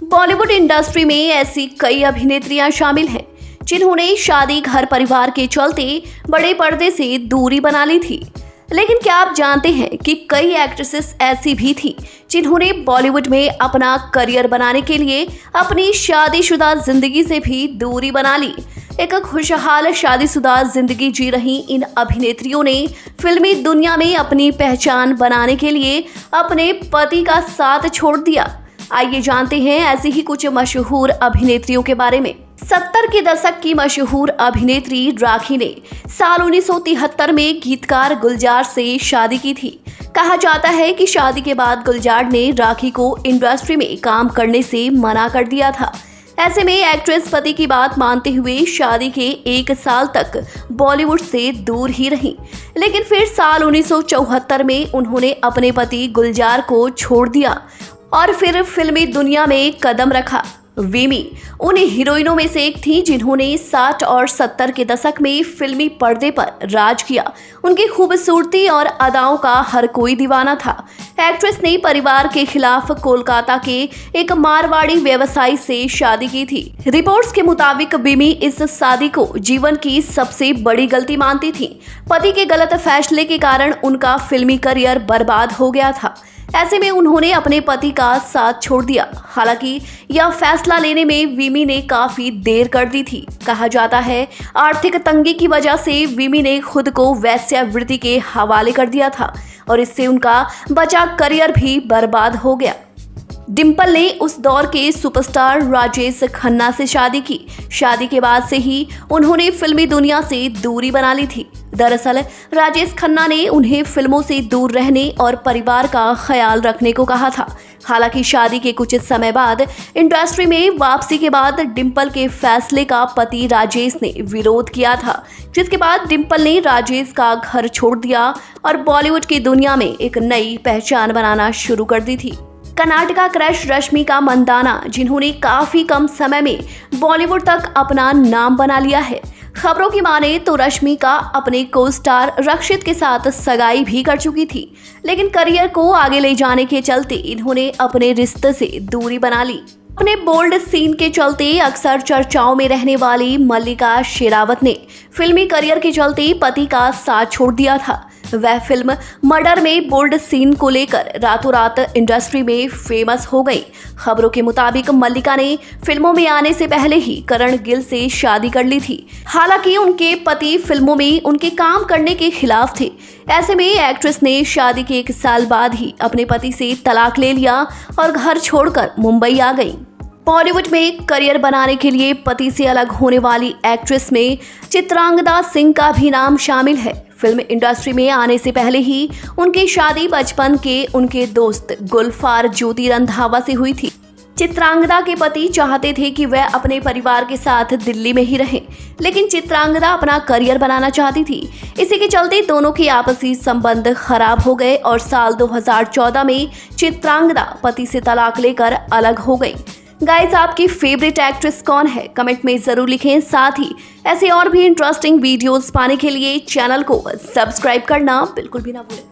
Bollywood industry में ऐसी कई अभिनेत्रियां शामिल हैं जिन्होंने शादी घर परिवार के चलते बड़े पर्दे से दूरी बना ली थी। लेकिन क्या आप जानते हैं कि कई एक्ट्रेसेस ऐसी भी थी जिन्होंने बॉलीवुड में अपना करियर बनाने के लिए अपनी शादीशुदा जिंदगी से भी दूरी बना ली। एक खुशहाल शादीशुदा जिंदगी जी रही इन अभिनेत्रियों ने फिल्मी दुनिया में अपनी पहचान बनाने के लिए अपने पति का साथ छोड़ दिया। आइए जानते हैं ऐसी ही कुछ मशहूर अभिनेत्रियों के बारे में। 70 के दशक की मशहूर अभिनेत्री राखी ने साल 1973 में गीतकार गुलजार से शादी की थी। कहा जाता है कि शादी के बाद गुलजार ने राखी को इंडस्ट्री में काम करने से मना कर दिया था। ऐसे में एक्ट्रेस पति की बात मानते हुए शादी के 1 साल तक बॉलीवुड से दूर ही रही, लेकिन फिर साल 1974 में उन्होंने अपने पति गुलजार को छोड़ दिया और फिर फिल्मी दुनिया में कदम रखा। विमी उन हीरोइनों में से एक थी जिन्होंने 60 और 70 के दशक में फिल्मी पर्दे पर राज किया। उनकी खूबसूरती और अदाओं का हर कोई दीवाना था। एक्ट्रेस ने परिवार के खिलाफ कोलकाता के एक मारवाड़ी व्यवसायी से शादी की थी। रिपोर्ट्स के मुताबिक विमी इस शादी को जीवन की सबसे बड़ी गलती मानती थी। पति के गलत फैसले के कारण उनका फिल्मी करियर बर्बाद हो गया था। ऐसे में उन्होंने अपने पति का साथ छोड़ दिया। हालांकि यह फैसला लेने में विमी ने काफी देर कर दी थी। कहा जाता है आर्थिक तंगी की वजह से विमी ने खुद को वेश्यावृत्ति के हवाले कर दिया था और इससे उनका बचा करियर भी बर्बाद हो गया। डिम्पल ने उस दौर के सुपरस्टार राजेश खन्ना से शादी की। शादी के बाद से ही उन्होंने फिल्मी दुनिया से दूरी बना ली थी। दरअसल राजेश खन्ना ने उन्हें फिल्मों से दूर रहने और परिवार का ख्याल रखने को कहा था। हालांकि शादी के कुछ समय बाद इंडस्ट्री में वापसी के बाद डिम्पल के फैसले का पति राजेश ने विरोध किया था, जिसके बाद डिम्पल ने राजेश का घर छोड़ दिया और बॉलीवुड की दुनिया में एक नई पहचान बनाना शुरू कर दी थी। कर्नाटका क्रश रश्मिका मंदाना, जिन्होंने काफी कम समय में बॉलीवुड तक अपना नाम बना लिया है। खबरों की माने तो रश्मिका अपने को स्टार रक्षित के साथ सगाई भी कर चुकी थी, लेकिन करियर को आगे ले जाने के चलते इन्होंने अपने रिश्ते से दूरी बना ली। अपने बोल्ड सीन के चलते अक्सर चर्चाओं में रहने वाली मल्लिका शेरावत ने फिल्मी करियर के चलते पति का साथ छोड़ दिया था। वह फिल्म मर्डर में बोल्ड सीन को लेकर रातों रात इंडस्ट्री में फेमस हो गई। खबरों के मुताबिक मल्लिका ने फिल्मों में आने से पहले ही करण गिल से शादी कर ली थी। हालांकि उनके पति फिल्मों में उनके काम करने के खिलाफ थे। ऐसे में एक्ट्रेस ने शादी के 1 साल बाद ही अपने पति से तलाक ले लिया और घर छोड़कर मुंबई आ गई। बॉलीवुड में करियर बनाने के लिए पति से अलग होने वाली एक्ट्रेस में चित्रांगदा सिंह का भी नाम शामिल है। फिल्म इंडस्ट्री में आने से पहले ही उनकी शादी बचपन के उनके दोस्त गुलफार ज्योति रंधावा से हुई थी। चित्रांगदा के पति चाहते थे कि वह अपने परिवार के साथ दिल्ली में ही रहें, लेकिन चित्रांगदा अपना करियर बनाना चाहती थी। इसी के चलते दोनों के आपसी संबंध खराब हो गए और साल 2014 में चित्रांगदा पति से तलाक लेकर अलग हो गई। गाइस, आपकी फेवरेट एक्ट्रेस कौन है? कमेंट में जरूर लिखें। साथ ही ऐसे और भी इंटरेस्टिंग वीडियोस पाने के लिए चैनल को सब्सक्राइब करना बिल्कुल भी ना भूलें।